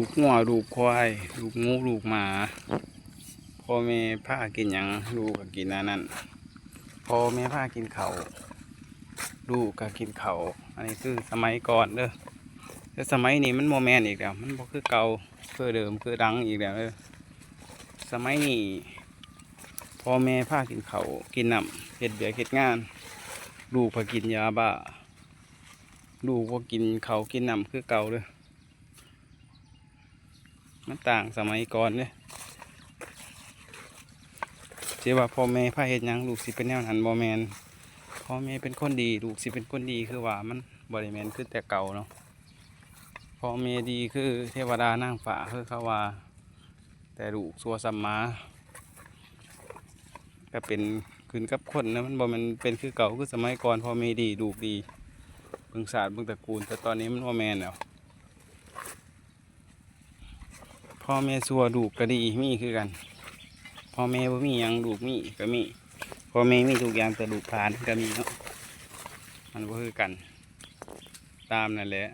ลูกงัวลูกควายลูกงูลูกหมาพ่อแม่พากินหยังลูกก็กินอันนั้นพ่อแม่พากินเขาวลูกก็กินเขาวอันนี้คือสมัยก่อนเด้อแต่สมัยนี้มันโมแมนอีกแล้วมันบ่คือเก่าคือเดิมคือดังอีกแล้วเด้อสมัยนี้พ่อแม่พากินเขาวกินน้ำเฮ็ดเบียกเฮ็ดงานลูกพากินยาบ้าลูกว่ากินเขาวกินน้ำคือเก่าเลยมันต่างสมัยก่อนเนี่ยเจ้าว่าพ่อแม่พาเฮ็ดหยังลูกสิเป็นแนวนั้นบ่แมนพ่อแม่เป็นคนดีลูกสิเป็นคนดีคือว่ามันบ่ได้แม่นคือแต่เก่าเนาะพ่อแม่ดีคือเทวดานางฟ้าคือเขาว่าแต่ลูกซัวซัมมาก็เป็นขึ้นกับคนนะมันบ่แมันเป็นคือเก่าคือสมัยก่อนพ่อแม่ดีลูกดีเบิ่งศาสตร์เบิ่งตระกูลแต่ตอนนี้มันบ่แม่นแล้วพ่อแม่ซัวลูกก็ดีมีคือกันพ่อแม่บ่มีหยังลูกมีก็มีพ่อแม่มีทุกอย่างแต่ลูกผ่านก็มีเนาะมันบ่คือกันตามนั่นแหละ